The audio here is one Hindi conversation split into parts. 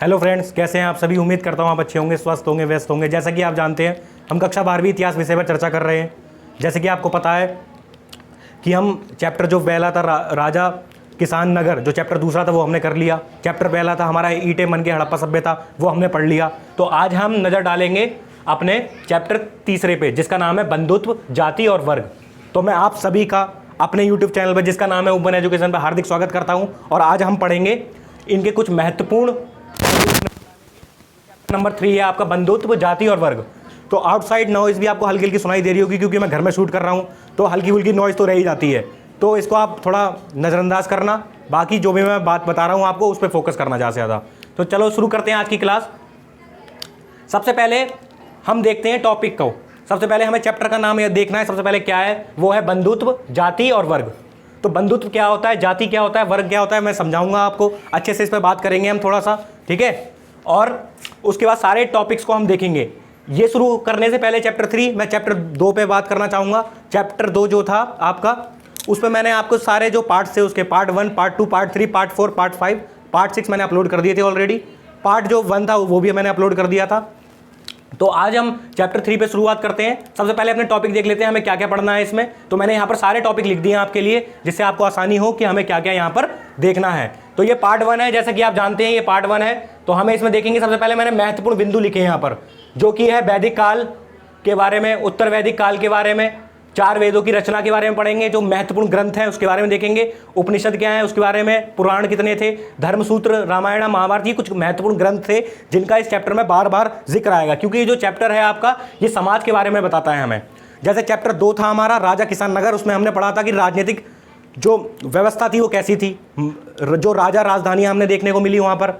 हेलो फ्रेंड्स, कैसे हैं आप सभी। उम्मीद करता हूँ आप अच्छे होंगे, स्वस्थ होंगे, व्यस्त होंगे। जैसा कि आप जानते हैं हम कक्षा 12वीं इतिहास विषय पर चर्चा कर रहे हैं। जैसे कि आपको पता है कि हम चैप्टर जो पहला था राजा किसान नगर, जो चैप्टर दूसरा था वो हमने कर लिया। चैप्टर पहला था हमारा ईंटें मन के हड़प्पा सभ्यता, वो हमने पढ़ लिया। तो आज हम नज़र डालेंगे अपने चैप्टर तीसरे पे, जिसका नाम है बंधुत्व, जाति और वर्ग। तो मैं आप सभी का अपने यूट्यूब चैनल पर, जिसका नाम है ओपन एजुकेशन पर, हार्दिक स्वागत करता हूँ। और आज हम पढ़ेंगे इनके कुछ महत्वपूर्ण। नंबर 3 है आपका बंधुत्व, जाति और वर्ग। तो आउटसाइड नॉइज भी आपको हल्की हल्की सुनाई दे रही होगी, क्योंकि मैं घर में शूट कर रहा हूँ, तो हल्की फुल्की नॉइज तो रह ही जाती है। तो इसको आप थोड़ा नज़रअंदाज करना। बाकी जो भी मैं बात बता रहा हूँ आपको, उस पर फोकस करना ज़्यादा से ज़्यादा। तो चलो शुरू करते हैं आज की क्लास। सबसे पहले हम देखते हैं टॉपिक को। सबसे पहले हमें चैप्टर का नाम यह देखना है। सबसे पहले क्या है, वो है बंधुत्व, जाति और वर्ग। तो बंधुत्व क्या होता है, जाति क्या होता है, वर्ग क्या होता है, मैं समझाऊंगा आपको अच्छे से। इस पर बात करेंगे हम थोड़ा सा, ठीक है। और उसके बाद सारे टॉपिक्स को हम देखेंगे। ये शुरू करने से पहले चैप्टर 3, मैं चैप्टर 2 पे बात करना चाहूँगा। चैप्टर 2 जो था आपका, उस पर मैंने आपको सारे जो पार्ट्स थे उसके part 1, part 2, part 3, part 4, part 5, part 6 मैंने अपलोड कर दिए थे ऑलरेडी। पार्ट जो 1 था वो भी मैंने अपलोड कर दिया था। तो आज हम चैप्टर 3 पे शुरुआत करते हैं। सबसे पहले अपने टॉपिक देख लेते हैं, हमें क्या क्या पढ़ना है इसमें। तो मैंने यहाँ पर सारे टॉपिक लिख दिए हैं आपके लिए, जिससे आपको आसानी हो कि हमें क्या क्या यहाँ पर देखना है। तो ये पार्ट 1 है, जैसा कि आप जानते हैं ये पार्ट 1 है। तो हमें इसमें देखेंगे, सबसे पहले मैंने महत्वपूर्ण बिंदु लिखे हैं यहाँ पर, जो कि है वैदिक काल के बारे में, उत्तर वैदिक काल के बारे में, 4 वेदों की रचना के बारे में पढ़ेंगे, जो महत्वपूर्ण ग्रंथ हैं उसके बारे में देखेंगे, उपनिषद क्या है उसके बारे में, पुराण कितने थे, धर्मसूत्र, रामायण, महाभारत, ये कुछ महत्वपूर्ण ग्रंथ थे जिनका इस चैप्टर में बार बार जिक्र आएगा, क्योंकि ये जो चैप्टर है आपका, ये समाज के बारे में बताता है हमें। जैसे चैप्टर 2 था हमारा राजा किसान नगर, उसमें हमने पढ़ा था कि राजनीतिक जो व्यवस्था थी वो कैसी थी, जो राजा राजधानियाँ हमने देखने को मिली वहाँ पर,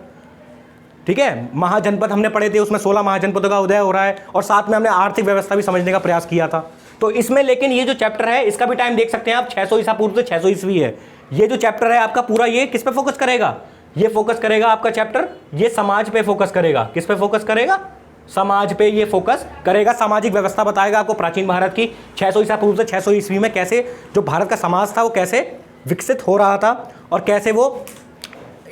ठीक है। महाजनपद हमने पढ़े थे, उसमें 16 महाजनपदों का उदय हो रहा है, और साथ में हमने आर्थिक व्यवस्था भी समझने का प्रयास किया था। तो इसमें लेकिन ये जो चैप्टर है इसका भी टाइम देख सकते हैं आप, 600 ईसा पूर्व से 600 ईस्वी है। ये जो चैप्टर है आपका पूरा, ये किस पे फोकस करेगा, ये फोकस करेगा आपका चैप्टर, ये समाज पे फोकस करेगा। किस पे फोकस करेगा, समाज पे ये फोकस करेगा। सामाजिक व्यवस्था बताएगा आपको प्राचीन भारत की, 600 ईसा पूर्व से 600 ईस्वी में कैसे जो भारत का समाज था वो कैसे विकसित हो रहा था, और कैसे वो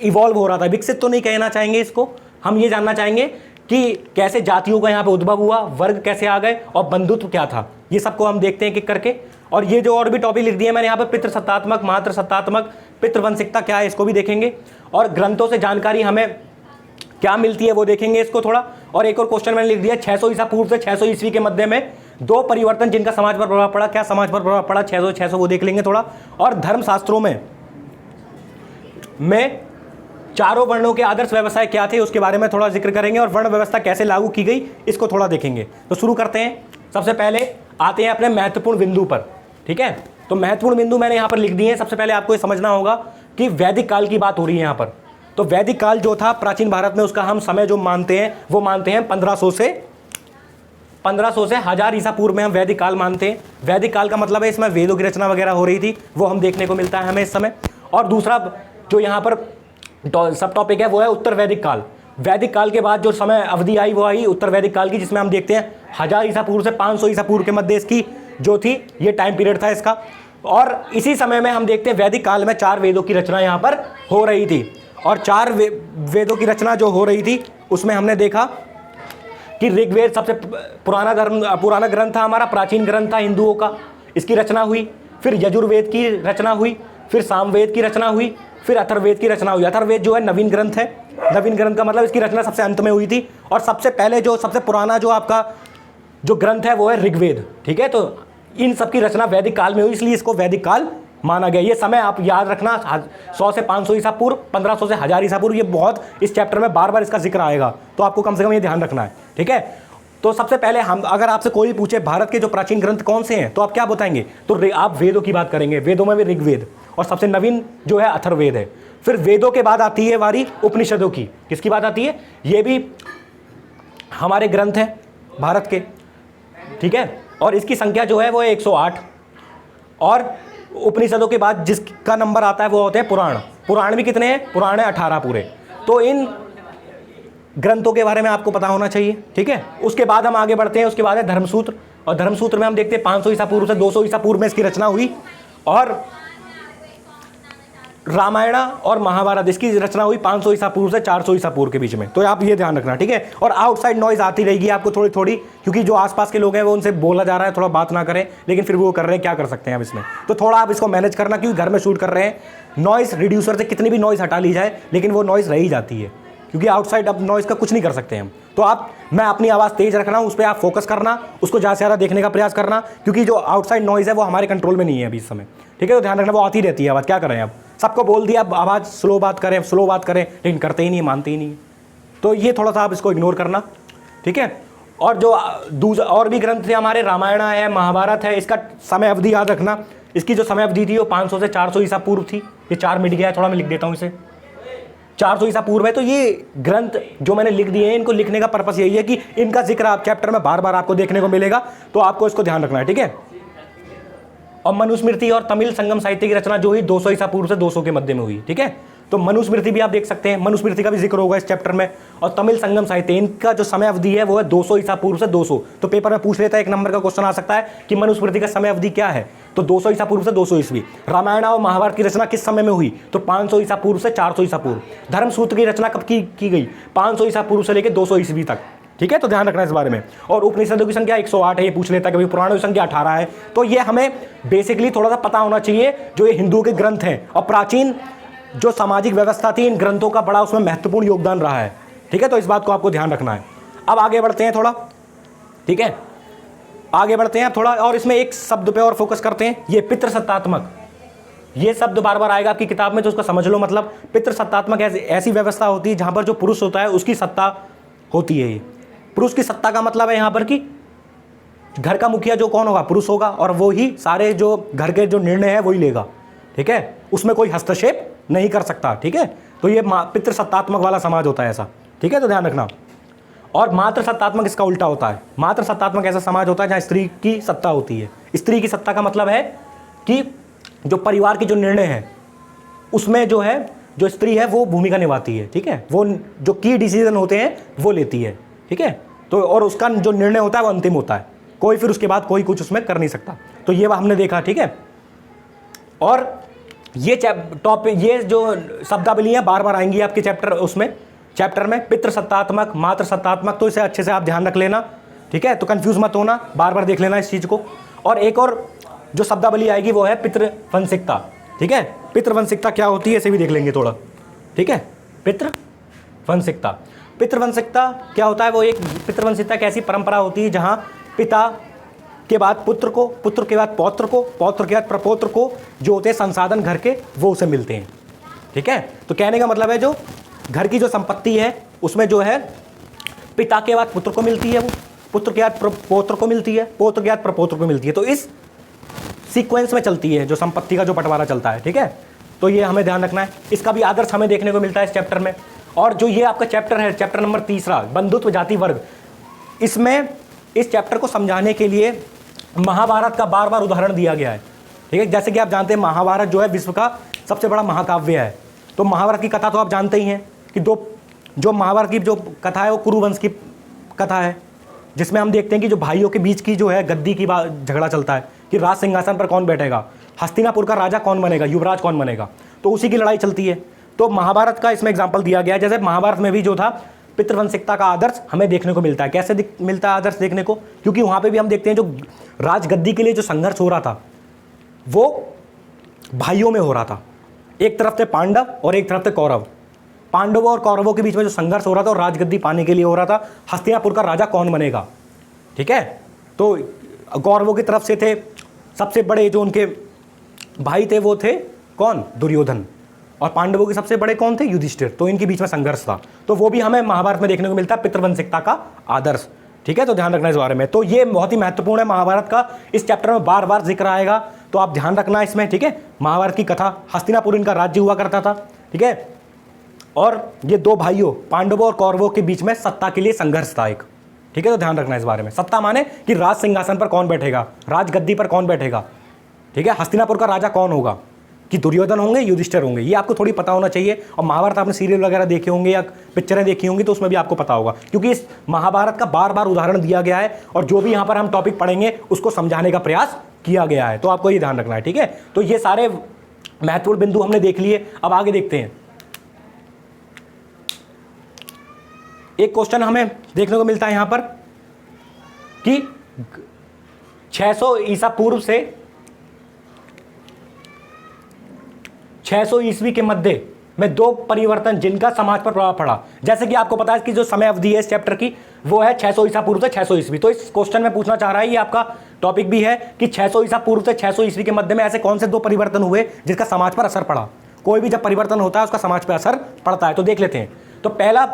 इवॉल्व हो रहा था। विकसित तो नहीं कहना चाहेंगे इसको, हम ये जानना चाहेंगे कि कैसे जातियों का यहाँ पे उद्भव हुआ, वर्ग कैसे आ गए, और बंधुत्व क्या था। ये सबको हम देखते हैं एक एक करके। और ये जो और भी टॉपिक लिख दिए मैंने यहाँ पे, पितृसत्तात्मक, मातृसत्तात्मक, पितृवंशिकता क्या है इसको भी देखेंगे, और ग्रंथों से जानकारी हमें क्या मिलती है वो देखेंगे इसको थोड़ा। और एक और क्वेश्चन मैंने लिख दिया, 600 ईसा पूर्व से 600 ईस्वी के मध्य में 2 परिवर्तन जिनका समाज पर प्रभाव पड़ा। क्या समाज पर प्रभाव पड़ा, 600 वो देख लेंगे थोड़ा। और धर्मशास्त्रों में 4 वर्णों के आदर्श व्यवसाय क्या थे उसके बारे में थोड़ा जिक्र करेंगे, और वर्ण व्यवस्था कैसे लागू की गई इसको थोड़ा देखेंगे। तो शुरू करते हैं। सबसे पहले आते हैं अपने महत्वपूर्ण बिंदु पर, ठीक है। तो महत्वपूर्ण बिंदु मैंने यहाँ पर लिख दिए हैं। सबसे पहले आपको ये समझना होगा कि वैदिक काल की बात हो रही है यहाँ पर। तो वैदिक काल जो था प्राचीन भारत में, उसका हम समय जो मानते हैं वो मानते हैं 1500 से 1000 ईसा पूर्व में हम वैदिक काल मानते हैं। वैदिक काल का मतलब है इसमें वेदों की रचना वगैरह हो रही थी, वो हम देखने को मिलता है हमें इस समय। और दूसरा जो यहाँ पर सब टॉपिक है वो है उत्तर वैदिक काल। वैदिक काल के बाद जो समय अवधि आई वो आई उत्तर वैदिक काल की, जिसमें हम देखते हैं 1000 ईसा पूर्व से 500 ईसा पूर्व के मध्य इसकी जो थी, ये टाइम पीरियड था इसका। और इसी समय में हम देखते हैं वैदिक काल में 4 वेदों की रचना यहाँ पर हो रही थी। और 4 वेदों की रचना जो हो रही थी उसमें हमने देखा कि ऋग्वेद सबसे पुराना ग्रंथ था हमारा, प्राचीन ग्रंथ था हिंदुओं का, इसकी रचना हुई। फिर यजुर्वेद की रचना हुई, फिर सामवेद की रचना हुई, फिर अथर्ववेद की रचना हुई। अथर्ववेद जो है नवीन ग्रंथ है। नवीन ग्रंथ का मतलब इसकी रचना सबसे अंत में हुई थी। और सबसे पहले जो सबसे पुराना जो आपका जो ग्रंथ है वो है ऋग्वेद, ठीक है। तो इन सब की रचना वैदिक काल में हुई, इसलिए इसको वैदिक काल माना गया। ये समय आप याद रखना, 100 से 500 ईसा पूर्व, 1500 से 1000 ईसा पूर्व, ये बहुत इस चैप्टर में बार बार इसका जिक्र आएगा, तो आपको कम से कम ये ध्यान रखना है, ठीक है। तो सबसे पहले हम, अगर आपसे कोई पूछे भारत के जो प्राचीन ग्रंथ कौन से हैं, तो आप क्या बताएंगे, तो आप वेदों की बात करेंगे। वेदों में भी ऋग्वेद, और सबसे नवीन जो है अथर्ववेद है। फिर वेदों के बाद आती है वारी उपनिषदों की। किसकी बात आती है, ये भी हमारे ग्रंथ हैं भारत के, ठीक है। और इसकी संख्या जो है वो है 108। और उपनिषदों के बाद जिसका नंबर आता है वो होते हैं पुराण। पुराण भी कितने हैं, पुराण है 18 पूरे। तो इन ग्रंथों के बारे में आपको पता होना चाहिए, ठीक है। उसके बाद हम आगे बढ़ते हैं, उसके बाद है धर्मसूत्र। और धर्मसूत्र में हम देखते हैं 500 ईसा पूर्व से 200 ईसा पूर्व में इसकी रचना हुई। और रामायण और महाभारत इसकी रचना हुई 500 ईसा पूर्व से 400 ईसा पूर्व के बीच में, तो आप ये ध्यान रखना, ठीक है। और आउटसाइड नॉइज आती रहेगी आपको थोड़ी थोड़ी, क्योंकि जो आसपास के लोग हैं वो उनसे बोला जा रहा है थोड़ा बात ना करें, लेकिन फिर वो कर रहे हैं, क्या कर सकते हैं अब इसमें। तो थोड़ा आप इसको मैनेज करना, क्योंकि घर में शूट कर रहे हैं। नॉइज रिड्यूसर से कितनी भी नॉइज हटा ली जाए लेकिन वो नॉइज रह ही जाती है, क्योंकि आउटसाइड अब नॉइज का कुछ नहीं कर सकते हम। तो मैं अपनी आवाज़ तेज रखना, उस पर आप फोकस करना, उसको ज़्यादा से ज़्यादा देखने का प्रयास करना, क्योंकि जो आउटसाइड नॉइज है वो हमारे कंट्रोल में नहीं है अभी इस समय, ठीक है। तो ध्यान रखना, वो आती रहती है आवाज़, क्या करें अब। सबको बोल दिया अब आवाज़ स्लो बात करें, लेकिन करते ही नहीं, मानते ही नहीं। तो ये थोड़ा सा आप इसको इग्नोर करना, ठीक है। और जो और भी ग्रंथ थे हमारे, रामायण है, महाभारत है, इसका समय अवधि याद रखना। इसकी जो समय अवधि थी वो 500 से 400 ईसा पूर्व थी। ये 4 मिट गया है, थोड़ा मैं लिख देता हूँ इसे, 400 ईसा पूर्व है। तो ये ग्रंथ जो मैंने लिख दिए हैं, इनको लिखने का पर्पस यही है कि इनका जिक्र आप चैप्टर में बार बार आपको देखने को मिलेगा, तो आपको इसको ध्यान रखना है, ठीक है। और मनुस्मृति और तमिल संगम साहित्य की रचना जो हुई 200 ईसा पूर्व से 200 के मध्य में हुई, ठीक है। तो मनुस्मृति भी आप देख सकते हैं, मनुस्मृति का भी जिक्र होगा इस चैप्टर में। और तमिल संगम साहित्य, इनका जो समय अवधि है वो है 200 ईसा पूर्व से 200। तो पेपर में पूछ लेता है, 1 नंबर का क्वेश्चन आ सकता है कि मनुस्मृति का समय अवधि क्या है, तो 200 ईसा पूर्व से 200 ईस्वी। रामायण और महाभारत की रचना किस समय में हुई, तो 500 ईसा पूर्व से 400 ईसा पूर्व। धर्मसूत्र की रचना कब की गई, 500 ईसा पूर्व से लेकर 200 ईस्वी तक, ठीक है। तो ध्यान रखना इस बारे में। और उपनिषदों की संख्या 108 है, ये पूछ लेता है कभी, पुराणों की संख्या 18 है। तो ये हमें बेसिकली थोड़ा सा पता होना चाहिए, जो ये हिंदुओं के ग्रंथ हैं और प्राचीन जो सामाजिक व्यवस्था थी, इन ग्रंथों का बड़ा उसमें महत्वपूर्ण योगदान रहा है, ठीक है। तो इस बात को आपको ध्यान रखना है। अब आगे बढ़ते हैं थोड़ा, ठीक है, आगे बढ़ते हैं थोड़ा, और इसमें एक शब्द पे और फोकस करते हैं, ये पितृसत्तात्मक। ये शब्द बार बार आएगा आपकी किताब में, तो उसको समझ लो। मतलब पितृसत्तात्मक ऐसी व्यवस्था होती है जहां पर जो पुरुष होता है उसकी सत्ता होती है। ये पुरुष की सत्ता का मतलब है यहाँ पर कि घर का मुखिया जो कौन होगा, पुरुष होगा, और वो ही सारे जो घर के जो निर्णय है वही लेगा, ठीक है। उसमें कोई हस्तक्षेप नहीं कर सकता, ठीक है। तो ये पितृसत्तात्मक वाला समाज होता है ऐसा, ठीक है। तो ध्यान रखना। और मातृसत्तात्मक इसका उल्टा होता है। मातृसत्तात्मक ऐसा समाज होता है जहाँ स्त्री की सत्ता होती है। स्त्री की सत्ता का मतलब है कि जो परिवार के जो निर्णय है उसमें जो है, जो स्त्री है वो भूमिका निभाती है, ठीक है। वो जो की डिसीजन होते हैं वो लेती है, ठीक है। तो और उसका जो निर्णय होता है वो अंतिम होता है, कोई फिर उसके बाद कोई कुछ उसमें कर नहीं सकता। तो ये हमने देखा, ठीक है। और ये टॉपिक, ये जो शब्दावलियाँ बार बार आएंगी आपके चैप्टर में पितृसत्तात्मक, मातृसत्तात्मक, तो इसे अच्छे से आप ध्यान रख लेना, ठीक है। तो कंफ्यूज मत होना, बार बार देख लेना इस चीज़ को। और एक और जो शब्दावली आएगी वो है पितृवंशिकता, ठीक है। पितृवंशिकता क्या होती है इसे भी देख लेंगे थोड़ा, ठीक है। पितृवंशिकता क्या होता है, वो एक पितृवंशिकता एक ऐसी परंपरा होती है जहाँ पिता के बाद पुत्र को, पुत्र के बाद पौत्र को, पौत्र के बाद प्रपौत्र को जो होते हैं संसाधन घर के, वो उसे मिलते हैं, ठीक है। तो कहने का मतलब है जो घर की जो संपत्ति है उसमें जो है पिता के बाद पुत्र को मिलती है, वो पुत्र के बाद पौत्र को मिलती है, पौत्र के बाद प्रपौत्र को मिलती है। तो इस सीक्वेंस में चलती है जो संपत्ति का जो बंटवारा चलता है, ठीक है। तो ये हमें ध्यान रखना है। इसका भी आदर्श हमें देखने को मिलता है इस चैप्टर में। और जो ये आपका चैप्टर है, चैप्टर नंबर 3, बंधुत्व जाति वर्ग, इसमें इस चैप्टर को समझाने के लिए महाभारत का बार बार उदाहरण दिया गया है, ठीक है। जैसे कि आप जानते हैं महाभारत जो है विश्व का सबसे बड़ा महाकाव्य है। तो महाभारत की कथा तो आप जानते ही हैं कि जो महाभारत की जो कथा है वो कुरुवंश की कथा है, जिसमें हम देखते हैं कि जो भाइयों के बीच की जो है गद्दी की झगड़ा चलता है कि राज सिंहासन पर कौन बैठेगा, हस्तिनापुर का राजा कौन बनेगा, युवराज कौन बनेगा। तो उसी की लड़ाई चलती है। तो महाभारत का इसमें एग्जाम्पल दिया गया है। जैसे महाभारत में भी जो था पितृवंशिकता का आदर्श हमें देखने को मिलता है। कैसे मिलता है आदर्श देखने को, क्योंकि वहाँ पे भी हम देखते हैं जो राजगद्दी के लिए जो संघर्ष हो रहा था वो भाइयों में हो रहा था। एक तरफ थे पांडव और एक तरफ थे कौरव। पांडवों और कौरवों के बीच में जो संघर्ष हो रहा था और राजगद्दी पाने के लिए हो रहा था, हस्तिनापुर का राजा कौन बनेगा, ठीक है। तो कौरवों की तरफ से थे सबसे बड़े जो उनके भाई थे वो थे कौन, दुर्योधन, और पांडवों के सबसे बड़े कौन थे, युधिष्ठिर। तो इनके बीच में संघर्ष था। तो वो भी हमें महाभारत में देखने को मिलता है, पितृवंशिकता का आदर्श, ठीक है। तो ध्यान रखना इस बारे में। तो ये बहुत ही महत्वपूर्ण है महाभारत का, इस चैप्टर में बार बार जिक्र आएगा, तो आप ध्यान रखना इसमें, ठीक है। महाभारत की कथा, हस्तिनापुर इनका राज्य हुआ करता था, ठीक है। और ये दो भाइयों पांडवों और कौरवों के बीच में सत्ता के लिए संघर्ष था एक, ठीक है। तो ध्यान रखना इस बारे में। सत्ता माने कि राज सिंहासन पर कौन बैठेगा, राजगद्दी पर कौन बैठेगा, ठीक है। हस्तिनापुर का राजा कौन होगा, कि दुर्योधन होंगे, युधिष्ठिर होंगे, ये आपको थोड़ी पता होना चाहिए। और महाभारत आपने सीरियल वगैरह देखे होंगे या पिक्चरें देखी होंगी तो उसमें भी आपको पता होगा, क्योंकि इस महाभारत का बार बार उदाहरण दिया गया है और जो भी यहाँ पर हम टॉपिक पढ़ेंगे उसको समझाने का प्रयास किया गया है। तो आपको ये ध्यान रखना है, ठीक है। तो ये सारे महत्वपूर्ण बिंदु हमने देख लिए। अब आगे देखते हैं। एक क्वेश्चन हमें देखने को मिलता है यहां पर कि 600 ईसा पूर्व से 600 ईस्वी के मध्य में दो परिवर्तन जिनका समाज पर प्रभाव पड़ा। जैसे कि आपको पता है कि जो समय अवधि है इस चैप्टर की वो है 600 ईसा पूर्व से 600 ईस्वी। तो इस क्वेश्चन में पूछना चाह रहा है, ये आपका टॉपिक भी है कि 600 ईसा पूर्व से 600 ईस्वी के मध्य में ऐसे कौन से दो परिवर्तन हुए जिसका समाज पर असर पड़ा। कोई भी जब परिवर्तन होता है उसका समाज पर असर पड़ता है। तो देख लेते हैं। तो पहला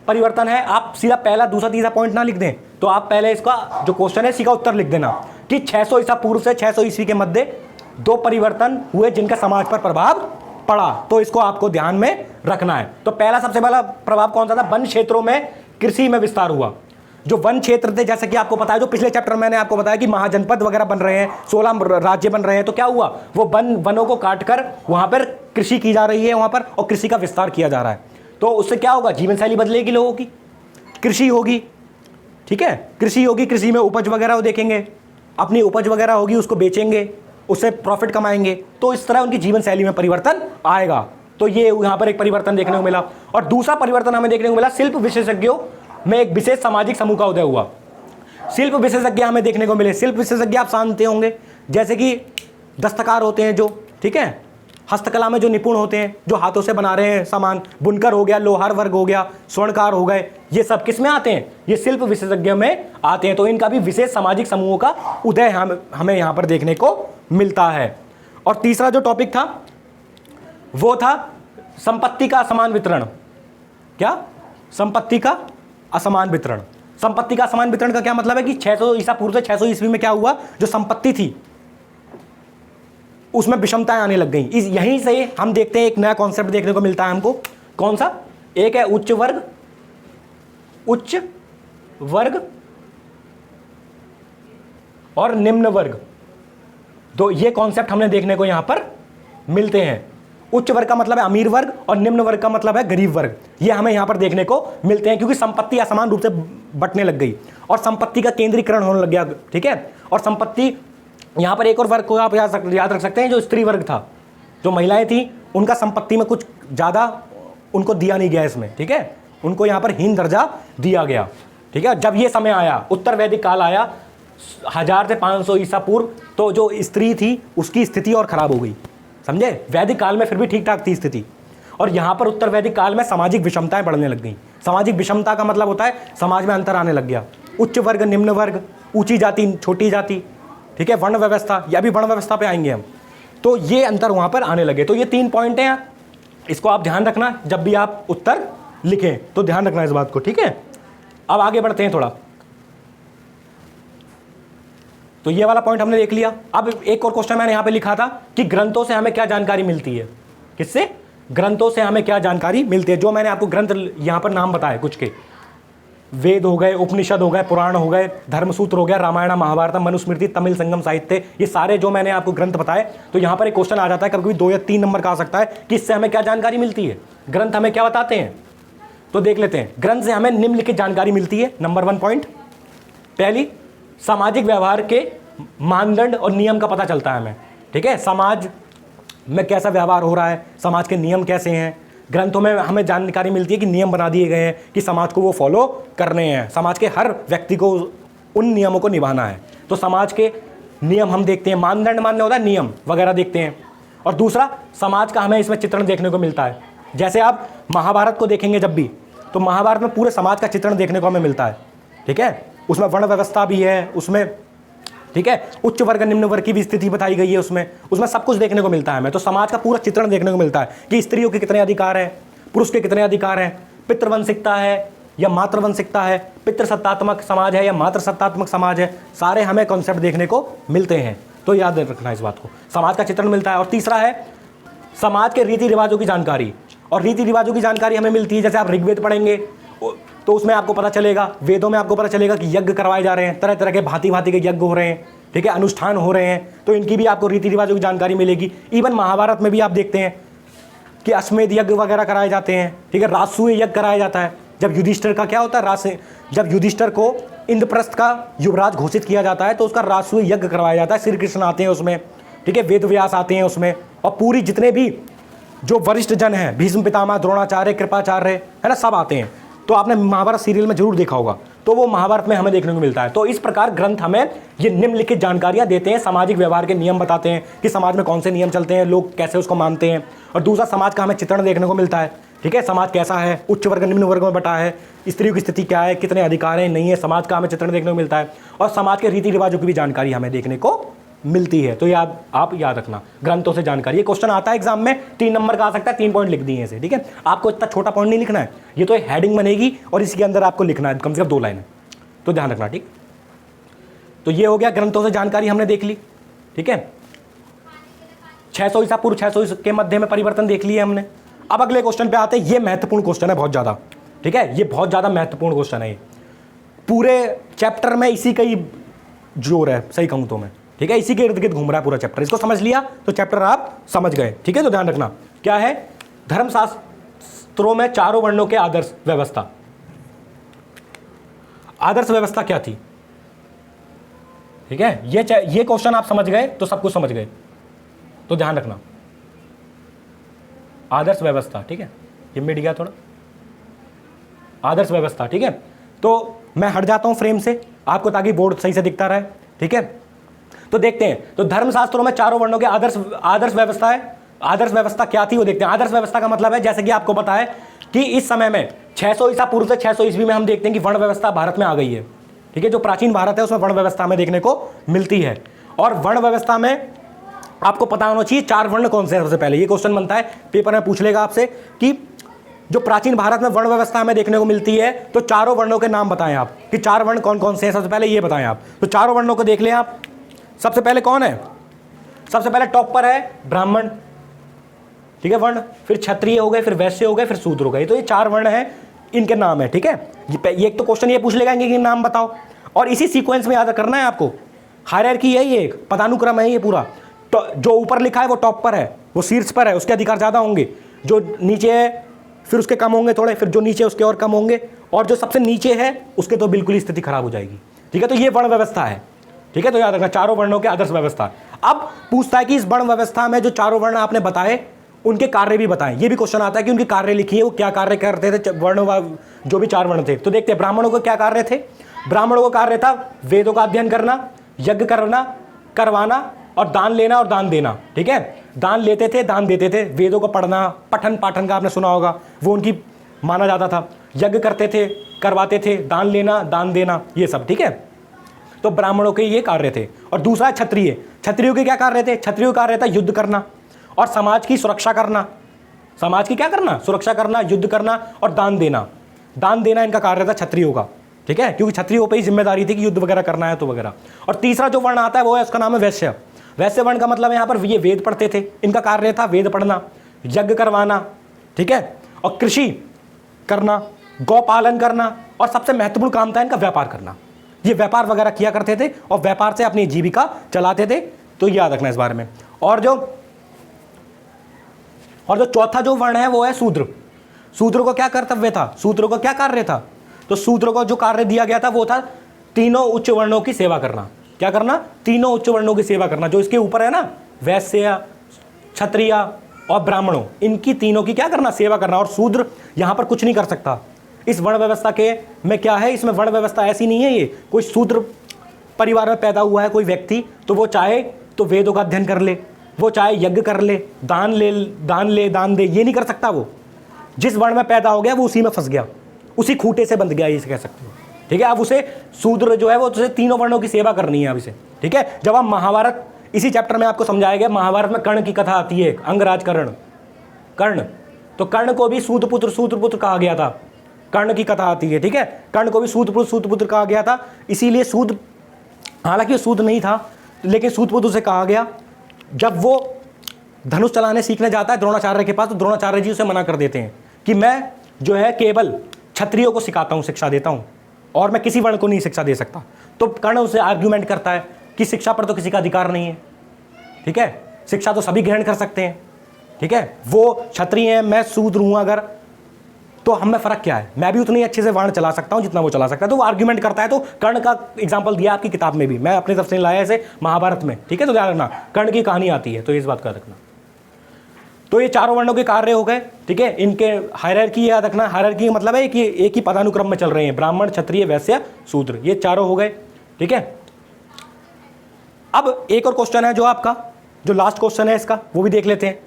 परिवर्तन है, आप सीधा पहला दूसरा तीसरा पॉइंट ना लिख दें, तो आप पहले इसका जो क्वेश्चन है इसी का उत्तर लिख देना कि 600 ईसा पूर्व से 600 ईस्वी के मध्य दो परिवर्तन हुए जिनका समाज पर प्रभाव पड़ा। तो इसको आपको ध्यान में रखना है। तो पहला सबसे पहला प्रभाव कौन सा था? वन क्षेत्रों में कृषि में विस्तार हुआ। जो वन क्षेत्र थे, जैसे कि आपको पता है, जो पिछले चैप्टर में मैंने आपको बताया कि महाजनपद वगैरह बन रहे हैं, 16 राज्य बन रहे हैं, तो क्या हुआ, वो वनों को काटकर वहां पर कृषि की जा रही है वहां पर, और कृषि का विस्तार किया जा रहा है। तो उससे क्या होगा, जीवन शैली बदलेगी लोगों की, कृषि होगी, ठीक है, कृषि होगी, कृषि में उपज वगैरह देखेंगे, अपनी उपज वगैरह होगी, उसको बेचेंगे, उससे प्रॉफिट कमाएंगे, तो इस तरह उनकी जीवन शैली में परिवर्तन आएगा। तो ये यहाँ पर एक परिवर्तन देखने को मिला। और दूसरा परिवर्तन हमें देखने को मिला, शिल्प विशेषज्ञों में एक विशेष सामाजिक समूह का उदय हुआ। शिल्प विशेषज्ञ हमें देखने को मिले। शिल्प विशेषज्ञ आप जानते होंगे, जैसे कि दस्तकार होते हैं जो, ठीक है, हस्तकला में जो निपुण होते हैं, जो हाथों से बना रहे हैं सामान, बुनकर हो गया, लोहार वर्ग हो गया, स्वर्णकार हो गए, ये सब किस में आते हैं, ये शिल्प विशेषज्ञ में आते हैं। तो इनका भी विशेष सामाजिक समूहों का उदय हमें यहाँ पर देखने को मिलता है। और तीसरा जो टॉपिक था वो था संपत्ति का असमान वितरण। क्या? संपत्ति का असमान वितरण। संपत्ति का असमान वितरण का क्या मतलब है कि 600 ईसा पूर्व से 600 ईस्वी में क्या हुआ, जो संपत्ति थी उसमें विषमताएं आने लग गई। यहीं से हम देखते हैं एक नया कॉन्सेप्ट देखने को मिलता है हमको। कौन सा? एक है उच्च वर्ग और निम्न वर्ग। तो ये कॉन्सेप्ट हमने देखने को यहां पर मिलते हैं। उच्च वर्ग का मतलब है अमीर वर्ग और निम्न वर्ग का मतलब है गरीब वर्ग। ये हमें यहां पर देखने को मिलते हैं, क्योंकि संपत्ति असमान रूप से बंटने लग गई और संपत्ति का केंद्रीकरण होने लग गया, ठीक है। और संपत्ति, यहां पर एक और वर्ग को आप याद रख सकते हैं, जो स्त्री वर्ग था, जो महिलाएं थी, उनका संपत्ति में कुछ ज्यादा उनको दिया नहीं गया इसमें, ठीक है, उनको यहां पर हीन दर्जा दिया गया, ठीक है। जब ये समय आया, उत्तर वैदिक काल आया 1000 से 500 ईसा पूर्व, तो जो स्त्री थी उसकी स्थिति और खराब हो गई, समझे। वैदिक काल में फिर भी ठीक ठाक थी स्थिति, और यहां पर उत्तर वैदिक काल में सामाजिक विषमताएं बढ़ने लग गई। सामाजिक विषमता का मतलब होता है समाज में अंतर आने लग गया। उच्च वर्ग, निम्न वर्ग, ऊंची जाति, छोटी जाति, ठीक है, वर्ण व्यवस्था, या भी वर्ण व्यवस्था पे आएंगे हम, तो ये अंतर वहां पर आने लगे। तो ये 3 पॉइंट हैं, इसको आप ध्यान रखना जब भी आप उत्तर लिखें, तो ध्यान रखना इस बात को, ठीक है। अब आगे बढ़ते हैं थोड़ा। तो ये वाला पॉइंट हमने देख लिया। अब एक और क्वेश्चन मैंने यहां पे लिखा था कि ग्रंथों से हमें क्या जानकारी मिलती है। किससे? ग्रंथों से हमें क्या जानकारी मिलती है। जो मैंने आपको ग्रंथ यहां पर नाम बताए कुछ के, वेद हो गए, उपनिषद हो गए, पुराण हो गए, धर्मसूत्र हो गया, रामायण, महाभारत, मनुस्मृति, तमिल संगम साहित्य, ये सारे जो मैंने आपको ग्रंथ बताए। तो यहाँ पर एक क्वेश्चन आ जाता है, कभी कभी 2 या 3 नंबर का आ सकता है कि इससे हमें क्या जानकारी मिलती है, ग्रंथ हमें क्या बताते हैं। तो देख लेते हैं। ग्रंथ से हमें निम्नलिखित जानकारी मिलती है। नंबर 1 पॉइंट, पहली, सामाजिक व्यवहार के मानदंड और नियम का पता चलता है हमें, ठीक है। समाज में कैसा व्यवहार हो रहा है, समाज के नियम कैसे हैं, ग्रंथों में हमें जानकारी मिलती है कि नियम बना दिए गए हैं कि समाज को वो फॉलो करने हैं, समाज के हर व्यक्ति को उन नियमों को निभाना है। तो समाज के नियम हम देखते हैं, मानदंड मानने होता है, नियम वगैरह देखते हैं। और दूसरा, समाज का हमें इसमें चित्रण देखने को मिलता है। जैसे आप महाभारत को देखेंगे जब भी, तो महाभारत में पूरे समाज का चित्रण देखने को हमें मिलता है, ठीक है। उसमें वर्ण व्यवस्था भी है उसमें, ठीक है, उच्च वर्ग निम्न वर्ग की भी स्थिति बताई गई है उसमें सब कुछ देखने को मिलता है हमें। तो समाज का पूरा चित्रण देखने को मिलता है कि स्त्रियों के कितने अधिकार हैं, पुरुष के कितने अधिकार हैं, पितृवंशिकता है या मातृवंशिकता है, पितृसत्तात्मक समाज है या मातृसत्तात्मक समाज है, सारे हमें कॉन्सेप्ट देखने को मिलते हैं। तो याद रखना इस बात को, समाज का चित्रण मिलता है। और तीसरा है समाज के रीति रिवाजों की जानकारी। और रीति रिवाजों की जानकारी हमें मिलती है, जैसे आप ऋग्वेद पढ़ेंगे तो उसमें आपको पता चलेगा, वेदों में आपको पता चलेगा कि यज्ञ करवाए जा रहे हैं, तरह तरह के भांति भांति के यज्ञ हो रहे हैं, ठीक है, अनुष्ठान हो रहे हैं, तो इनकी भी आपको रीति रिवाजों की जानकारी मिलेगी। इवन महाभारत में भी आप देखते हैं कि अश्वमेध यज्ञ वगैरह कराए जाते हैं, ठीक है, राजसूय यज्ञ कराया जाता है। जब युधिष्ठिर का क्या होता है, जब युधिष्ठिर को इंद्रप्रस्थ का युवराज घोषित किया जाता है, तो उसका राजसूय यज्ञ करवाया जाता है। श्री कृष्ण आते हैं उसमें, ठीक है, वेद व्यास आते हैं उसमें, और पूरी जितने भी जो वरिष्ठ जन हैं, भीष्म पितामह, द्रोणाचार्य, कृपाचार्य, है ना, सब आते हैं। तो आपने महाभारत सीरियल में जरूर देखा होगा, तो वो महाभारत में हमें देखने को मिलता है। तो इस प्रकार ग्रंथ हमें ये निम्नलिखित जानकारियां देते हैं, सामाजिक व्यवहार के नियम बताते हैं कि समाज में कौन से नियम चलते हैं, लोग कैसे उसको मानते हैं। और दूसरा, समाज का हमें चित्रण देखने को मिलता है, ठीक है, समाज कैसा है, उच्च वर्ग निम्न वर्ग में बटा है, स्त्रियों की स्थिति क्या है, कितने अधिकार हैं, नहीं है, समाज का हमें चित्रण देखने को मिलता है। और समाज के रीति रिवाजों की भी जानकारी हमें देखने को मिलती है। तो आप याद रखना, ग्रंथों से जानकारी। ये क्वेश्चन आता है एग्जाम में, 3 नंबर का आ सकता है, 3 पॉइंट लिख दिए इसे, ठीक है। आपको इतना छोटा पॉइंट नहीं लिखना है, ये तो हेडिंग बनेगी और इसके अंदर आपको लिखना है कम से कम 2 लाइन, तो ध्यान रखना, ठीक। तो ये हो गया, ग्रंथों से जानकारी हमने देख ली, ठीक है। 600 ईसा पूर्व 600 के मध्य में परिवर्तन देख लिए हमने। अब अगले क्वेश्चन पे आते हैं। ये महत्वपूर्ण क्वेश्चन है बहुत ज्यादा, ठीक है, ये बहुत ज्यादा महत्वपूर्ण क्वेश्चन है। ये पूरे चैप्टर में इसी का ही जोर है, सही कहूं तो मैं, ठीक है, इसी के इर्द गिर्द घूम रहा है पूरा चैप्टर। इसको समझ लिया तो चैप्टर आप समझ गए, ठीक है। तो ध्यान रखना, क्या है, धर्मशास्त्रों में चारों वर्णों के आदर्श व्यवस्था। आदर्श व्यवस्था क्या थी, ठीक है। ये क्वेश्चन आप समझ गए तो सब कुछ समझ गए। तो ध्यान रखना, आदर्श व्यवस्था, ठीक है, ये मिट गया थोड़ा, आदर्श व्यवस्था, ठीक है। तो मैं हट जाता हूं फ्रेम से आपको, ताकि बोर्ड सही से दिखता रहे, ठीक है। तो देखते हैं, तो धर्मशास्त्रों में चारों वर्णों के आदर्श व्यवस्था है। आदर्श व्यवस्था क्या थी वो देखते हैं। आदर्श व्यवस्था का मतलब है, जैसे कि आपको पता है कि इस समय में 600 ईसा पूर्व से 600 ईस्वी में हम देखते हैं कि वर्ण व्यवस्था भारत में आ गई है, ठीक है। जो प्राचीन भारत है उसमें वर्ण व्यवस्था हमें देखने को मिलती है। और वर्ण व्यवस्था में आपको पता होना चाहिए 4 वर्ण कौन से हैं। सबसे पहले ये क्वेश्चन बनता है, पेपर में पूछ लेगा आपसे कि जो प्राचीन भारत में वर्ण व्यवस्था हमें देखने को मिलती है, तो चारों वर्णों के नाम बताएं आप, कि 4 वर्ण कौन कौन से हैं। सबसे पहले ये बताएं आप, तो चारों वर्णों को देख लें आप। सबसे पहले कौन है, सबसे पहले टॉप पर है ब्राह्मण, ठीक है, वर्ण, फिर क्षत्रिय हो गए, फिर वैश्य हो गए, फिर शूद्र हो गए। तो ये 4 वर्ण हैं, इनके नाम है, ठीक है। ये एक तो क्वेश्चन ये पूछ लेगा इनके नाम बताओ, और इसी सीक्वेंस में याद करना है आपको। हायरार्की है, ये एक पदानुक्रम है ये पूरा। तो जो ऊपर लिखा है वो टॉप पर है, वो शीर्ष पर है, उसके अधिकार ज्यादा होंगे। जो नीचे है फिर उसके कम होंगे थोड़े, फिर जो नीचे उसके और कम होंगे, और जो सबसे नीचे है उसके तो बिल्कुल ही स्थिति खराब हो जाएगी, ठीक है। तो ये वर्ण व्यवस्था है, ठीक है। तो याद रखना, चारों वर्णों के आदर्श व्यवस्था। अब पूछता है कि इस वर्ण व्यवस्था में जो चारों वर्ण आपने बताए उनके कार्य भी बताएं। ये भी क्वेश्चन आता है कि उनके कार्य लिखिए, वो क्या कार्य करते थे वर्ण, जो भी 4 वर्ण थे। तो देखते हैं ब्राह्मणों को क्या कार्य थे। ब्राह्मणों को कार्य था वेदों का अध्ययन करना, यज्ञ करवाना और दान लेना और दान देना, ठीक है। दान लेते थे, दान देते थे, वेदों को पढ़ना, पठन पाठन का आपने सुना होगा, वो उनकी माना जाता था। यज्ञ करते थे, करवाते थे, दान लेना, दान देना, ये सब, ठीक है। तो ब्राह्मणों के ये कार्य थे। और दूसरा क्षत्रिय, क्षत्रियों के क्या कार्य थे। क्षत्रियों का कार्य था युद्ध करना और समाज की सुरक्षा करना। समाज की क्या करना, सुरक्षा करना, युद्ध करना और दान देना। दान देना इनका कार्य था क्षत्रियों का, ठीक है, क्योंकि क्षत्रियों पर ही जिम्मेदारी थी कि युद्ध वगैरह करना है तो वगैरह। और तीसरा जो वर्ण आता है वो है, उसका नाम है वैश्य। वैश्य वर्ण का मतलब यहाँ पर ये वेद पढ़ते थे, इनका कार्य था वेद पढ़ना, यज्ञ करवाना, ठीक है, और कृषि करना, गौ पालन करना, और सबसे महत्वपूर्ण काम था इनका व्यापार करना। ये व्यापार वगैरह किया करते थे और व्यापार से अपनी जीविका चलाते थे। तो याद रखना इस बारे में। और जो चौथा जो वर्ण है वो है शूद्र। शूद्र को क्या कर्तव्य था, शूद्र को क्या कार्य था। तो शूद्र को जो कार्य दिया गया था वो था तीनों उच्च वर्णों की सेवा करना। क्या करना, तीनों उच्च वर्णों की सेवा करना। जो इसके ऊपर है ना, वैश्य, क्षत्रिय और ब्राह्मणों, इनकी तीनों की क्या करना, सेवा करना। और शूद्र यहां पर कुछ नहीं कर सकता। इस वर्ण व्यवस्था के में क्या है, इसमें वर्ण व्यवस्था ऐसी नहीं है। ये कोई शूद्र परिवार में पैदा हुआ है कोई व्यक्ति, तो वो चाहे तो वेदों का अध्ययन कर ले, वो चाहे यज्ञ कर ले, दान दे, ये नहीं कर सकता। वो जिस वर्ण में पैदा हो गया वो उसी में फंस गया, उसी खूंटे से बंध गया, ये कह सकते हो, ठीक है। अब उसे शूद्र जो है वो उसे तीनों वर्णों की सेवा करनी है अब इसे, ठीक है। जब आप महाभारत, इसी चैप्टर में आपको समझाया गया, महाभारत में कर्ण की कथा आती है, अंगराज कर्ण। तो कर्ण को भी सूतपुत्र कहा गया था। कर्ण की कथा आती है, ठीक है। कर्ण को भी सूतपुत्र कहा गया था, इसीलिए सूद, हालांकि वो सूद नहीं था, लेकिन सूतपुत्र से कहा गया। जब वो धनुष चलाने सीखने जाता है द्रोणाचार्य के पास, तो द्रोणाचार्य जी उसे मना कर देते हैं कि मैं जो है केवल क्षत्रियों को सिखाता हूं, शिक्षा देता हूं, और मैं किसी वर्ण को नहीं शिक्षा दे सकता। तो कर्ण उसे आर्ग्यूमेंट करता है कि शिक्षा पर तो किसी का अधिकार नहीं है, ठीक है, शिक्षा तो सभी ग्रहण कर सकते हैं, ठीक है। वो क्षत्रिय है, मैं शूद्र हूं, अगर तो हम में फर्क क्या है, मैं भी उतनी अच्छे से वर्ण चला सकता हूं जितना वो चला सकता है। तो वो आर्ग्यूमेंट करता है। तो कर्ण का एग्जांपल दिया आपकी किताब में भी, मैं अपनी तरफ से लाया इसे महाभारत में, ठीक है। तो ध्यान रखना, कर्ण की कहानी आती है, तो इस बात का रखना, तो ये चारों वर्णों के कार्य हो गए, ठीक है। इनके हायरार्की याद रखना, हायरार्की का मतलब है कि एक ही पदानुक्रम में चल रहे हैं, ब्राह्मण, क्षत्रिय, वैश्य, शूद्र, ये चारों हो गए, ठीक है। अब एक और क्वेश्चन है जो आपका, जो लास्ट क्वेश्चन है इसका, वो भी देख लेते हैं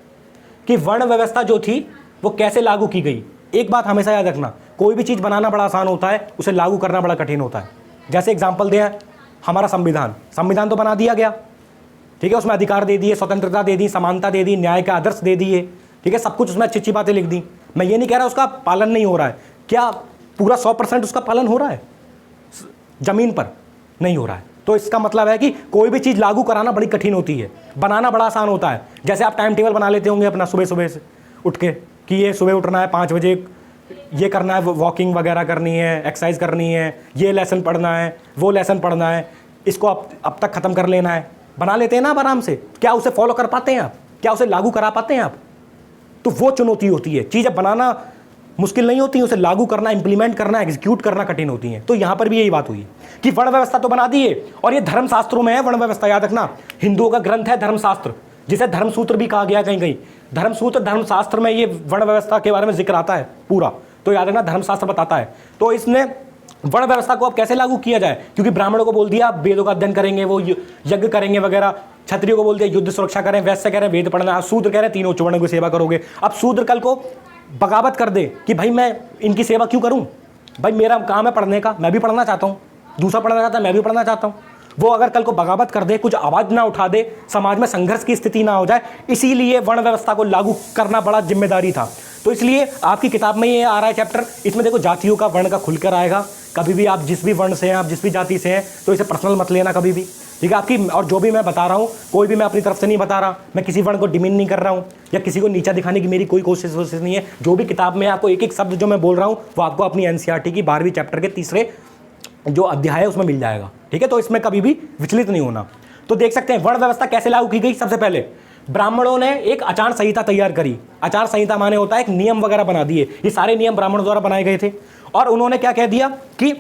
कि वर्ण व्यवस्था जो थी वो कैसे लागू की गई। एक बात हमेशा याद रखना, कोई भी चीज़ बनाना बड़ा आसान होता है, उसे लागू करना बड़ा कठिन होता है। जैसे एग्जाम्पल दें, हमारा संविधान, संविधान तो बना दिया गया, ठीक है, उसमें अधिकार दे दिए, स्वतंत्रता दे दी, समानता दे दी, न्याय का आदर्श दे दिए, ठीक है, सब कुछ उसमें अच्छी अच्छी बातें लिख दी। मैं ये नहीं कह रहा उसका पालन नहीं हो रहा है, क्या पूरा 100% उसका पालन हो रहा है? जमीन पर नहीं हो रहा है। तो इसका मतलब है कि कोई भी चीज़ लागू कराना बड़ी कठिन होती है, बनाना बड़ा आसान होता है। जैसे आप टाइम टेबल बना लेते होंगे अपना सुबह सुबह से उठ के कि ये सुबह उठना है 5 बजे, ये करना है, वॉकिंग वगैरह करनी है, एक्सरसाइज करनी है, ये लेसन पढ़ना है, वो लेसन पढ़ना है, इसको अब तक ख़त्म कर लेना है, बना लेते हैं ना आप आराम से। क्या उसे फॉलो कर पाते हैं आप? क्या उसे लागू करा पाते हैं आप? तो वो चुनौती होती है। चीज़ें बनाना मुश्किल नहीं होती, उसे लागू करना, इंप्लीमेंट करना, एग्जीक्यूट करना कठिन होती हैं। तो यहाँ पर भी यही बात हुई कि वर्ण व्यवस्था तो बना दी है, और ये धर्मशास्त्रों में है वर्ण व्यवस्था, याद रखना। हिंदुओं का ग्रंथ है धर्मशास्त्र, जिसे धर्मसूत्र भी कहा गया कहीं कहीं। धर्मसूत्र, धर्मशास्त्र में ये वर्ण व्यवस्था के बारे में जिक्र आता है पूरा, तो याद रखना धर्मशास्त्र बताता है। तो इसने वर्ण व्यवस्था को अब कैसे लागू किया जाए, क्योंकि ब्राह्मणों को बोल दिया आप वेदों का अध्ययन करेंगे, वो यज्ञ करेंगे वगैरह, क्षत्रियों को बोल दिया युद्ध सुरक्षा करें, वैश्य कह रहे हैं वेद पढ़ना, शूद्र कह रहे हैं तीनों वर्णों की सेवा करोगे। अब शूद्र कल को बगावत कर दे कि भाई मैं इनकी सेवा क्यों करूं, भाई मेरा काम है पढ़ने का, मैं भी पढ़ना चाहता हूं, दूसरा पढ़ना चाहता है, मैं भी पढ़ना चाहता हूं, वो अगर कल को बगावत कर दे, कुछ आवाज ना उठा दे, समाज में संघर्ष की स्थिति ना हो जाए, इसीलिए वर्ण व्यवस्था को लागू करना बड़ा जिम्मेदारी था। तो इसलिए आपकी किताब में ये आ रहा है चैप्टर, इसमें देखो जातियों का, वर्ण का खुलकर आएगा। कभी भी आप जिस भी वर्ण से हैं, आप जिस भी जाति से हैं, तो इसे पर्सनल मत लेना कभी भी, ठीक है। आपकी और जो भी मैं बता रहा हूँ, कोई भी मैं अपनी तरफ से नहीं बता रहा, मैं किसी वर्ण को डिमीन नहीं कर रहा हूँ या किसी को नीचा दिखाने की मेरी कोई कोशिश नहीं है। जो भी किताब में आपको एक एक शब्द जो मैं बोल रहा हूँ, वो आपको अपनी एनसीईआरटी की 12वीं चैप्टर के 3रे जो अध्याय है उसमें मिल जाएगा, ठीक है। तो इसमें कभी भी विचलित नहीं होना। तो देख सकते हैं वर्ण व्यवस्था कैसे लागू की गई। सबसे पहले ब्राह्मणों ने एक आचार संहिता तैयार करी। आचार संहिता माने होता है एक नियम वगैरह बना दिए। ये सारे नियम ब्राह्मणों द्वारा बनाए गए थे, और उन्होंने क्या कह दिया कि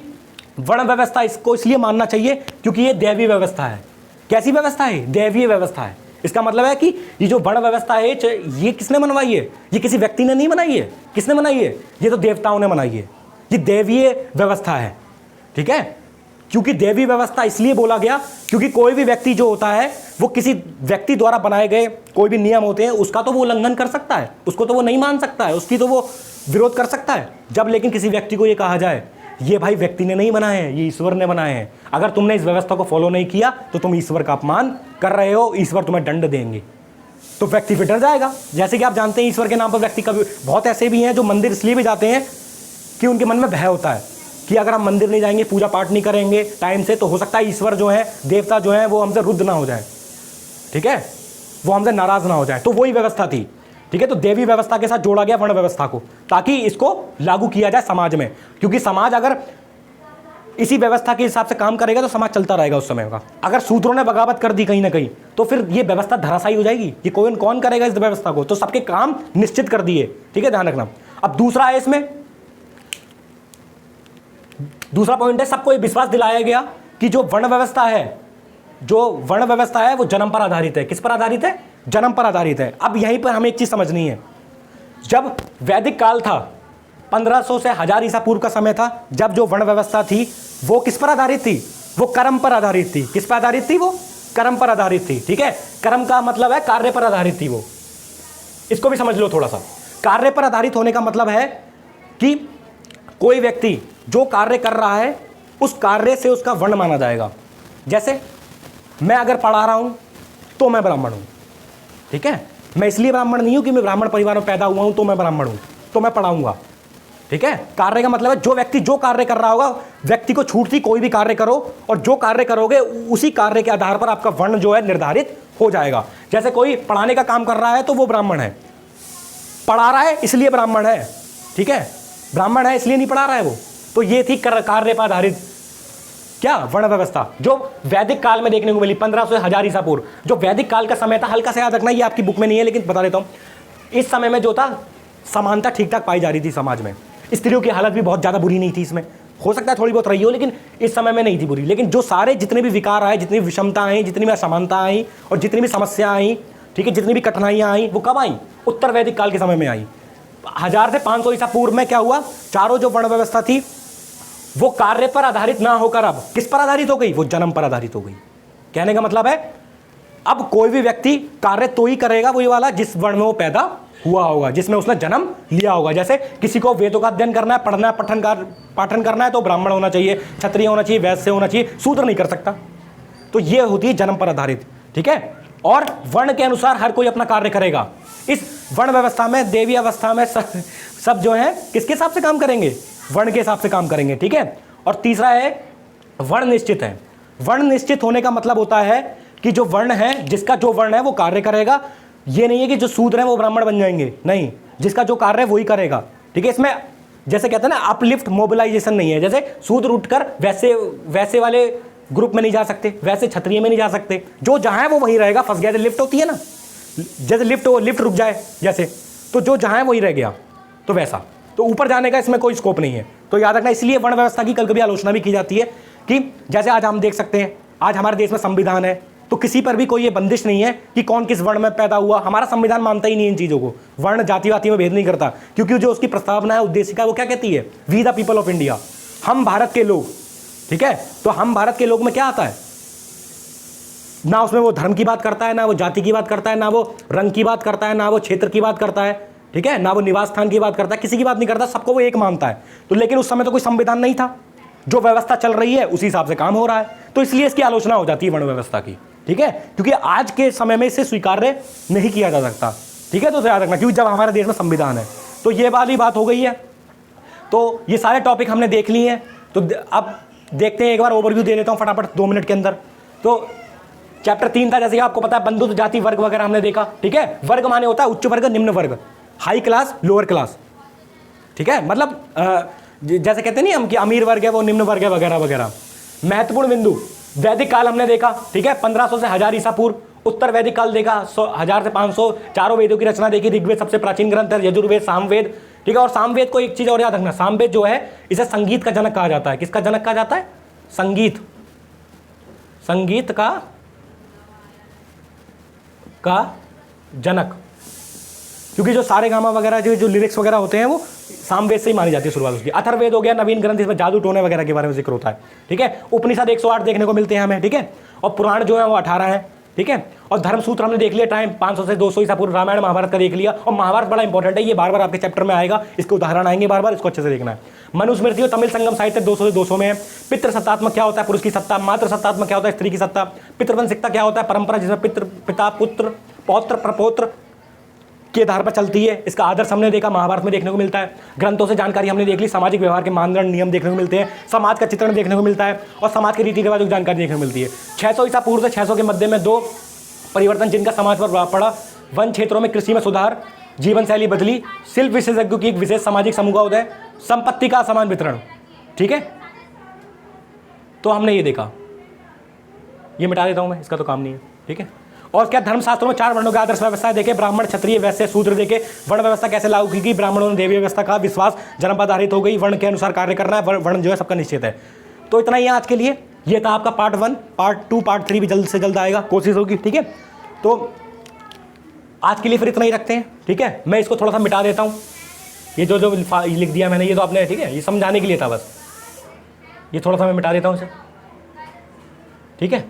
वर्ण व्यवस्था इसको इसलिए मानना चाहिए क्योंकि ये दैवीय व्यवस्था है। कैसी व्यवस्था है? दैवीय व्यवस्था है। इसका मतलब है कि ये जो वर्ण व्यवस्था है, ये किसने बनवाई है? ये किसी व्यक्ति ने नहीं बनाई है। किसने बनाई है? ये तो देवताओं ने बनाई है। ये दैवीय व्यवस्था है, ठीक है। क्योंकि दैवीय व्यवस्था इसलिए बोला गया क्योंकि कोई भी व्यक्ति जो होता है वो किसी व्यक्ति द्वारा बनाए गए कोई भी नियम होते हैं उसका तो वो उल्लंघन कर सकता है, उसको तो वो नहीं मान सकता है, उसकी तो वो विरोध कर सकता है। जब लेकिन किसी व्यक्ति को ये कहा जाए ये भाई व्यक्ति ने नहीं बनाए हैं, ये ईश्वर ने बनाए हैं, अगर तुमने इस व्यवस्था को फॉलो नहीं किया तो तुम ईश्वर का अपमान कर रहे हो, ईश्वर तुम्हें दंड देंगे, तो व्यक्ति फिर डर जाएगा। जैसे कि आप जानते हैं ईश्वर के नाम पर व्यक्ति कभी, बहुत ऐसे भी हैं जो मंदिर इसलिए भी जाते हैं कि उनके मन में भय होता है कि अगर हम मंदिर नहीं जाएंगे, पूजा पाठ नहीं करेंगे टाइम से, तो हो सकता है ईश्वर जो है, देवता जो है, वो हमसे रुद्ध ना हो जाए, ठीक है, वो हमसे नाराज ना हो जाए। तो वही व्यवस्था थी, ठीक है। तो देवी व्यवस्था के साथ जोड़ा गया वर्ण व्यवस्था को, ताकि इसको लागू किया जाए समाज में, क्योंकि समाज अगर इसी व्यवस्था के हिसाब से काम करेगा तो समाज चलता रहेगा उस समय का। अगर शूद्रों ने बगावत कर दी कहीं ना कहीं तो फिर ये व्यवस्था धराशायी हो जाएगी। ये कौन करेगा इस व्यवस्था को? तो सबके काम निश्चित कर दिए, ठीक है, ध्यान रखना। अब दूसरा है, इसमें दूसरा पॉइंट है, सबको ये विश्वास दिलाया गया कि जो वर्ण व्यवस्था है वो जन्म पर आधारित है। किस पर आधारित है? जन्म पर आधारित है। अब यहीं पर हमें एक चीज समझनी है, जब वैदिक काल था, 1500 से 1000 ईसा पूर्व का समय था, जब जो वर्ण व्यवस्था थी वो किस पर आधारित थी? वो कर्म पर आधारित थी। किस पर आधारित थी? वो कर्म पर आधारित थी, ठीक है। कर्म का मतलब है कार्य पर आधारित थी वो, इसको भी समझ लो थोड़ा सा। कार्य पर आधारित होने का मतलब है कि कोई व्यक्ति जो कार्य कर रहा है उस कार्य से उसका वर्ण माना जाएगा। जैसे मैं अगर पढ़ा रहा हूं तो मैं ब्राह्मण हूं, ठीक है। मैं इसलिए ब्राह्मण नहीं हूं कि मैं ब्राह्मण परिवार में पैदा हुआ हूं तो मैं ब्राह्मण हूं, तो मैं पढ़ाऊंगा, ठीक है। कार्य का मतलब है जो व्यक्ति जो कार्य कर रहा होगा, व्यक्ति को छूट थी, कोई भी कार्य करो और जो कार्य करोगे उसी कार्य के आधार पर आपका वर्ण जो है निर्धारित हो जाएगा। जैसे कोई पढ़ाने का काम कर रहा है तो वो ब्राह्मण है, पढ़ा रहा है इसलिए ब्राह्मण है, ठीक है, ब्राह्मण है इसलिए नहीं पढ़ा रहा है वो। तो ये थी कार्य पर आधारित क्या? वर्ण व्यवस्था, जो वैदिक काल में देखने को मिली 1500 से 1000 ईसा पूर्व। जो वैदिक काल का समय था, हल्का से याद रखना, ये आपकी बुक में नहीं है लेकिन बता देता हूं, इस समय में जो था समानता ठीक ठाक पाई जा रही थी समाज में। स्त्रियों की हालत भी बहुत ज़्यादा बुरी नहीं थी इसमें, हो सकता है थोड़ी बहुत रही हो लेकिन इस समय में नहीं थी बुरी। लेकिन जो सारे जितने भी विकार आए, जितनी भी विषमता आई, जितनी भी असमानता आई और जितनी भी समस्या आई, ठीक है, जितनी भी कठिनाइयाँ आई वो कब आई? उत्तर वैदिक काल के समय में आई। 1000 से 500 ईसा पूर्व में क्या हुआ? चारों जो वर्ण व्यवस्था थी वो कार्य पर आधारित ना होकर अब किस पर आधारित हो गई? वो जन्म पर आधारित हो गई। कहने का मतलब है अब कोई भी व्यक्ति कार्य तो ही करेगा वही वाला जिस वर्ण में वो पैदा हुआ होगा, जिसमें उसने जन्म लिया होगा। जैसे किसी को वेदों का अध्ययन करना है, पढ़ना है, पाठन करना है तो ब्राह्मण होना चाहिए, क्षत्रिय होना चाहिए, वैश्य होना चाहिए, शूद्र नहीं कर सकता। तो ये होती है जन्म पर आधारित, ठीक है। और वर्ण के अनुसार हर कोई अपना कार्य करेगा। इस वर्ण व्यवस्था में, देवी अवस्था में सब जो है किसके हिसाब से काम करेंगे? वर्ण के हिसाब से काम करेंगे, ठीक है। और तीसरा है वर्ण निश्चित है। वर्ण निश्चित होने का मतलब होता है कि जो वर्ण है, जिसका जो वर्ण है वो कार्य करेगा। ये नहीं है कि जो शूद्र है वो ब्राह्मण बन जाएंगे, नहीं, जिसका जो कार्य है वही करेगा, ठीक है। इसमें जैसे कहते हैं ना अपलिफ्ट मोबिलाइजेशन नहीं है। जैसे शूद्र उठकर वैसे वाले ग्रुप में नहीं जा सकते, वैसे क्षत्रिय में नहीं जा सकते, जो जहां है वो वहीं रहेगा। फंस गया, लिफ्ट होती है ना, जैसे लिफ्ट रुक जाए जैसे, तो जो जहां है वही रह गया, तो वैसा। तो ऊपर जाने का इसमें कोई स्कोप नहीं है, तो याद रखना। इसलिए वर्ण व्यवस्था की कभी आलोचना भी की जाती है कि जैसे आज हम देख सकते हैं, आज हमारे देश में संविधान है, तो किसी पर भी कोई ये बंदिश नहीं है कि कौन किस वर्ण में पैदा हुआ। हमारा संविधान मानता ही नहीं इन चीज़ों को, वर्ण जाति वाति में भेद नहीं करता, क्योंकि जो उसकी प्रस्तावना है, उद्देशिका, वो क्या कहती है? We the people of India, हम भारत के लोग, ठीक है। तो हम भारत के लोग में क्या आता है? ना उसमें वो धर्म की बात करता है, ना वो जाति की बात करता है, ना वो रंग की बात करता है, ना वो क्षेत्र की बात करता है, ठीक है, ना वो निवास स्थान की बात करता है, किसी की बात नहीं करता, सबको वो एक मानता है। तो लेकिन उस समय तो कोई संविधान नहीं था, जो व्यवस्था चल रही है उसी हिसाब से काम हो रहा है, तो इसलिए इसकी आलोचना हो जाती है वर्ण व्यवस्था की, ठीक है, क्योंकि आज के समय में इसे स्वीकार्य नहीं किया जा सकता, ठीक है। तो याद रखना, क्योंकि जब हमारे देश में संविधान है, तो ये वाली बात हो गई है। तो ये सारे टॉपिक हमने देख लिए हैं, तो अब देखते हैं, एक बार ओवरव्यू दे देता हूँ फटाफट 2 मिनट के अंदर। तो चैप्टर 3 था, जैसे कि आपको पता है, बंधुत्व, जाति, वर्ग वगैरह हमने देखा, ठीक है। वर्ग माने होता है उच्च वर्ग, निम्न वर्ग, हाई क्लास, लोअर क्लास, ठीक है। मतलब जैसे कहते नहीं हम कि अमीर वर्ग है वो निम्न वर्ग है वगैरह वगैरह। महत्वपूर्ण बिंदु, वैदिक काल हमने देखा, ठीक है, 1500 से 1000 ईसा पूर्व। उत्तर वैदिक काल देखा, 1000 से 500, चारों वेदों की रचना देखी। ऋग्वेद सबसे प्राचीन ग्रंथ है, यजुर्वेद, सामवेद, ठीक है। और सामवेद को एक चीज और याद रखना, सामवेद जो है इसे संगीत का जनक कहा जाता है। किसका जनक कहा जाता है? संगीत का जनक, क्योंकि जो सारे गामा वगैरह जो लिरिक्स वगैरह होते हैं वो सामवेद से ही मानी जाती है शुरुआत उसकी। अथर्ववेद हो गया नवीन ग्रंथ, इसमें जादू टोने वगैरह के बारे में जिक्र होता है, ठीक है। उपनिषद 108 देखने को मिलते हैं हमें, ठीक है। और पुराण जो है वो 18 है, ठीक है। और धर्मसूत्र हमने देख लिया, टाइम 500 से 200 ईसा पूर्व। रामायण महाभारत का देख लिया, और महाभारत बड़ा इंपॉर्टेंट है, ये बार बार आपके चैप्टर में आएगा, इसके उदाहरण आएंगे बार बार, इसको अच्छे से देखना है। मनुस्मृति और तमिल संगम साहित्य 200 से 200 में है। पितृ सत्तात्मक क्या होता है? पुरुष की सत्ता। मातृ सत्तात्मक क्या होता है? स्त्री की सत्ता। पितृवंशिकता क्या होता है? परंपरा जिसमें पिता पुत्र पौत्र प्रपौत्र के आधार पर चलती है, इसका आदर्श हमने देखा, महाभारत में देखने को मिलता है। ग्रंथों से जानकारी हमने देख ली, सामाजिक व्यवहार के मानदंड नियम देखने को मिलते हैं, समाज का चित्रण देखने को मिलता है, और समाज के रीति रिवाजों की जानकारी देखने को मिलती है। 600 ईसा पूर्व से 600 के मध्य में 2 परिवर्तन जिनका समाज पर प्रभाव पड़ा। वन क्षेत्रों में कृषि में सुधार, जीवन शैली बदली, शिल्प विशेषज्ञों की एक विशेष सामाजिक समूह का उदय, संपत्ति का असमान वितरण, ठीक है। तो हमने ये देखा, ये मिटा देता हूं मैं, इसका तो काम नहीं है, ठीक है। और क्या धर्मशास्त्रों में 4 वर्णों की आदर्श व्यवस्था देखे, ब्राह्मण, क्षत्रिय, वैश्य, शूद्र देखे। वर्ण व्यवस्था कैसे लागू की गई? ब्राह्मणों ने देवी व्यवस्था का विश्वास जन्म पर आधारित हो गई, वर्ण के अनुसार कार्य करना है, वर्ण जो है सबका निश्चित है। तो इतना ही है आज के लिए, ये था आपका पार्ट 1। पार्ट 2 पार्ट 3 भी जल्द से जल्द आएगा, कोशिश होगी, ठीक है। तो आज के लिए फिर इतना ही रखते हैं, ठीक है। मैं इसको थोड़ा सा मिटा देता हूँ, ये जो लिख दिया मैंने, ये तो आपने, ठीक है, ये समझाने के लिए था बस, ये थोड़ा सा मैं मिटा देता हूँ इसे, ठीक है।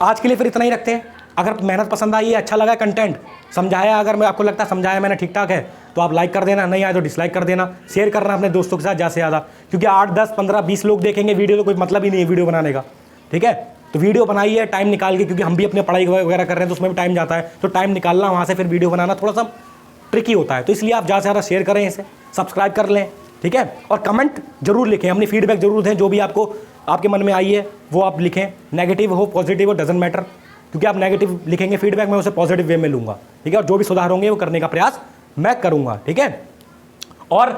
आज के लिए फिर इतना ही रखते हैं। अगर मेहनत पसंद आई है, अच्छा लगा कंटेंट, समझाया, अगर मैं आपको लगता है समझाया मैंने ठीक ठाक है, तो आप लाइक कर देना, नहीं आए तो डिसलाइक कर देना, शेयर करना अपने दोस्तों के साथ ज़्यादा से ज़्यादा, क्योंकि 8, 10, 15, 20 लोग देखेंगे वीडियो तो कोई मतलब ही नहीं है वीडियो बनाने का, ठीक है। तो वीडियो बनाइए टाइम निकाल के, क्योंकि हम भी अपने पढ़ाई वगैरह कर रहे हैं तो उसमें भी टाइम जाता है, तो टाइम निकालना, वहाँ से फिर वीडियो बनाना थोड़ा सा ट्रिकी होता है। तो इसलिए आप ज़्यादा से ज़्यादा शेयर करें, इसे सब्सक्राइब कर लें, ठीक है। और कमेंट जरूर लिखें, अपनी फीडबैक जरूर दें, जो भी आपको आपके मन में आई है वो आप लिखें, नेगेटिव हो पॉजिटिव हो डजंट मैटर, क्योंकि आप नेगेटिव लिखेंगे फीडबैक, मैं उसे पॉजिटिव वे में लूँगा, ठीक है। और जो भी सुधार होंगे वो करने का प्रयास मैं करूँगा, ठीक है। और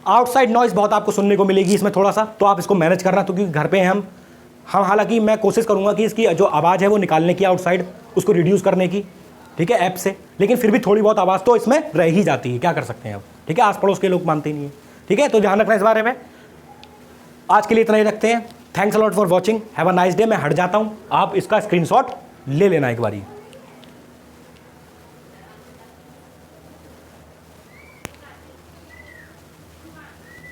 आउटसाइड नॉइज़ बहुत आपको सुनने को मिलेगी इसमें थोड़ा सा, तो आप इसको मैनेज करना, क्योंकि घर पे हैं हम हालांकि मैं कोशिश करूँगा कि इसकी जो आवाज़ है वो निकालने की, आउटसाइड उसको रिड्यूस करने की, ठीक है, ऐप से, लेकिन फिर भी थोड़ी बहुत आवाज़ तो इसमें रह ही जाती है, क्या कर सकते हैं अब, ठीक है। आस पड़ोस के लोग मानते ही नहीं है, ठीक है। तो ध्यान रखना इस बारे में। आज के लिए इतना ही रखते हैं। Thanks a lot for watching, have a nice day. मैं हट जाता हूँ, आप इसका स्क्रीनशॉट ले लेना एक बारी।